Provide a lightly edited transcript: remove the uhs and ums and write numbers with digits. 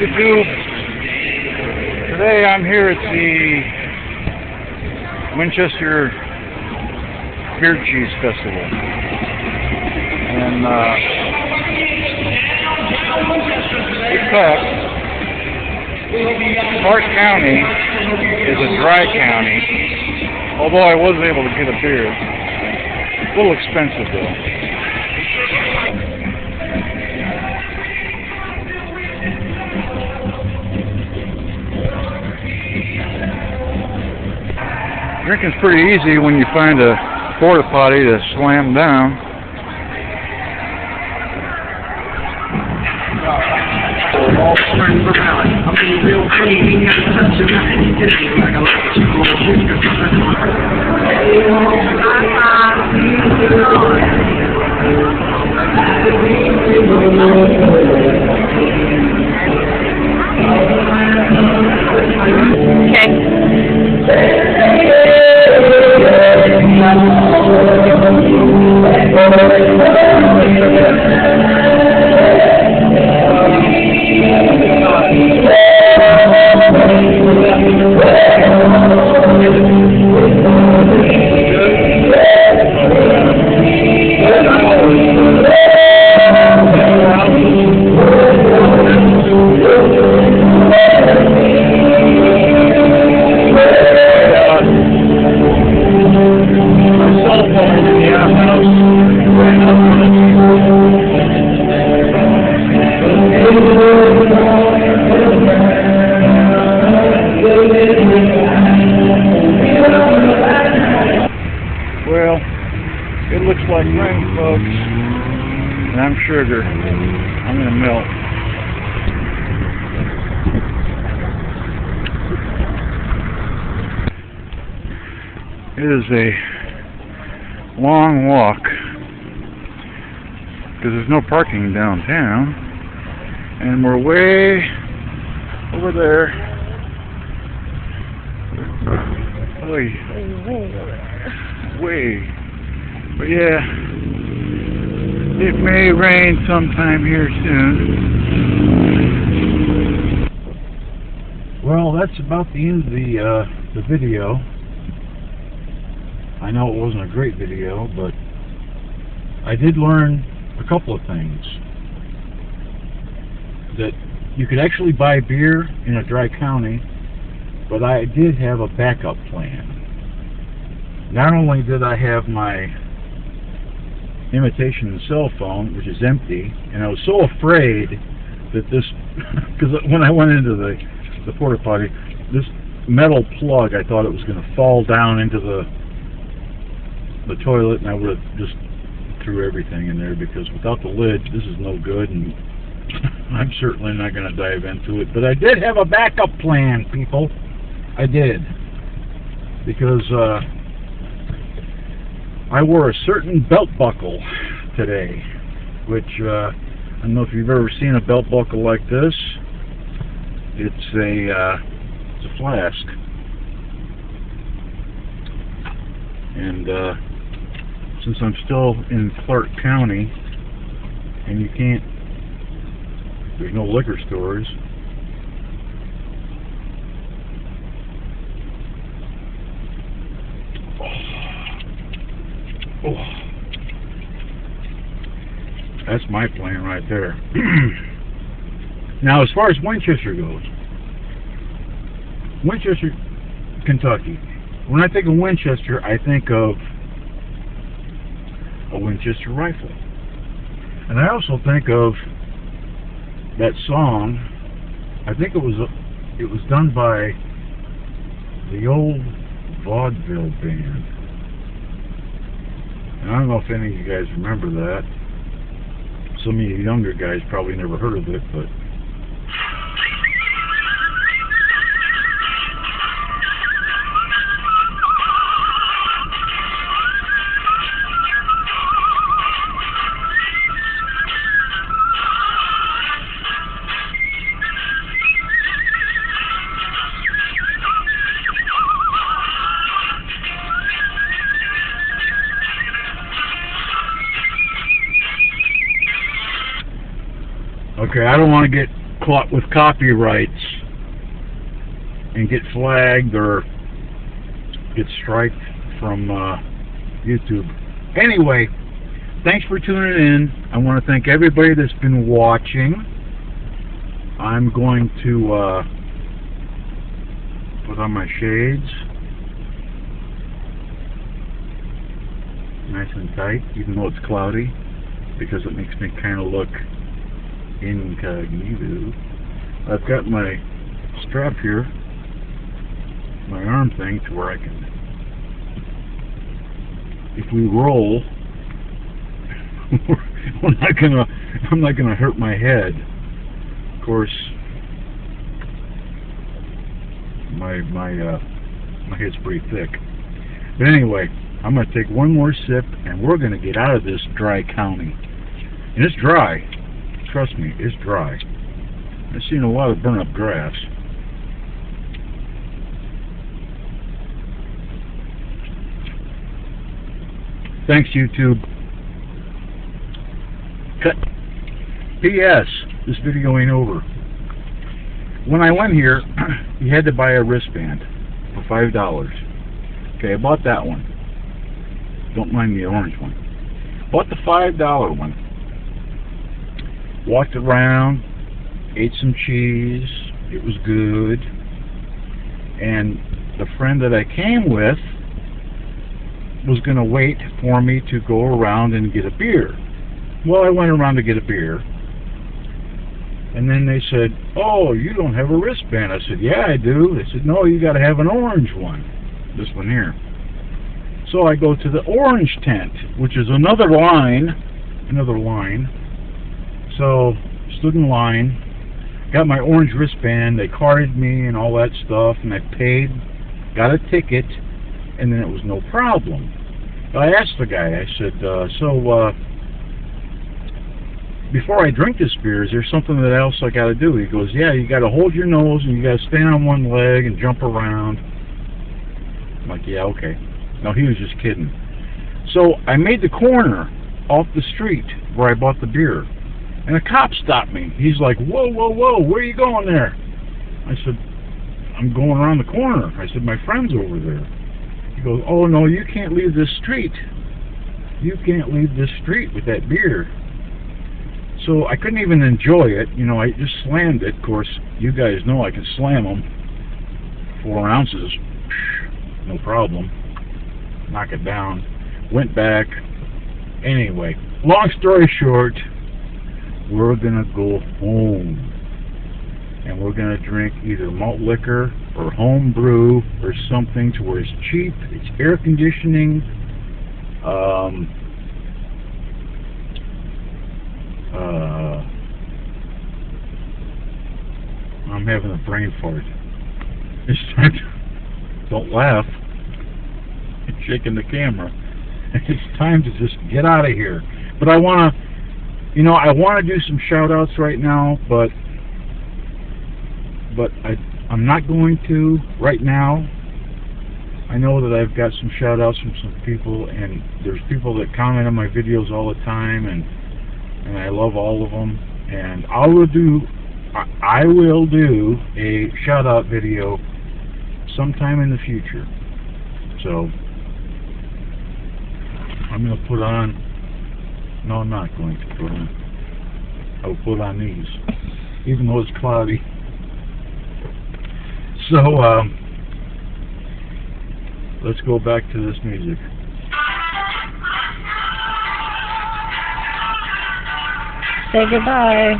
YouTube. Today I'm here at the Winchester Beer Cheese Festival, and because Clark County is a dry county, although I was able to get a beer. A little expensive though. Drinking's pretty easy when you find a porta potty to slam down. Well, it looks like rain, folks, and I'm sugar. I'm gonna melt. It is a long walk because there's no parking downtown, and we're way over there. Way. But yeah, it may rain sometime here soon. Well, that's about the end of the video. I know it wasn't a great video, but I did learn a couple of things. That you could actually buy beer in a dry county, but I did have a backup plan. Not only did I have my imitation cell phone, which is empty, and I was so afraid that this, because when I went into the porta potty, this metal plug, I thought it was going to fall down into the toilet, and I would have just threw everything in there, because without the lid, this is no good, and I'm certainly not going to dive into it. But I did have a backup plan, people. I did. Because I wore a certain belt buckle today, which I don't know if you've ever seen a belt buckle like this. It's a flask, and since I'm still in Clark County, and there's no liquor stores. Oh, that's my plan right there. Now, as far as Winchester goes, Winchester, Kentucky. When I think of Winchester, I think of a Winchester rifle, and I also think of that song. I think it was done by the old vaudeville band. And I don't know if any of you guys remember that. Some of you younger guys probably never heard of it, but Okay, I don't want to get caught with copyrights and get flagged or get striked from YouTube. Anyway, thanks for tuning in. I want to thank everybody that's been watching. I'm going to put on my shades. Nice and tight, even though it's cloudy, because it makes me kind of look incognito. I've got my strap here, my arm thing, to where I can, if we roll, I'm not gonna hurt my head. Of course, my head's pretty thick. But anyway, I'm gonna take one more sip, and we're gonna get out of this dry county. And it's dry. Trust me, it's dry. I've seen a lot of burn up grass. Thanks, YouTube. Cut. P.S. This video ain't over. When I went here, you had to buy a wristband for $5. Okay, I bought that one. Don't mind the orange one. Bought the $5 one. Walked around, ate some cheese. It was good. And the friend that I came with was going to wait for me to go around and get a beer. Well, I went around to get a beer, and then they said, "Oh, you don't have a wristband." I said, "Yeah, I do." They said, "No, you got to have an orange one, this one here." So I go to the orange tent, which is another line. So stood in line, got my orange wristband. They carded me and all that stuff, and I paid, got a ticket, and then it was no problem. I asked the guy, I said, so before I drink this beer, is there something else I got to do? He goes, yeah, you got to hold your nose and you got to stand on one leg and jump around. I'm like, yeah, okay. No, he was just kidding. So I made the corner off the street where I bought the beer, and a cop stopped me. He's like, whoa, whoa, whoa, where are you going there? I said, I'm going around the corner. I said, my friend's over there. He goes, oh, no, you can't leave this street. You can't leave this street with that beer. So I couldn't even enjoy it. You know, I just slammed it. Of course, you guys know I can slam them. 4 ounces, no problem. Knock it down. Went back. Anyway, long story short, we're going to go home. And we're going to drink either malt liquor or home brew or something to where it's cheap, it's air conditioning. I'm having a brain fart. It's time to, don't laugh. It's shaking the camera. It's time to just get out of here. But I want to, you know, I want to do some shout outs right now, but I'm not going to right now. I know that I've got some shout outs from some people, and there's people that comment on my videos all the time, and I love all of them, and I will do a shout out video sometime in the future. So I'm going to put on, no, I'm not going to put on, I'll put on these, even though it's cloudy. So, let's go back to this music. Say goodbye.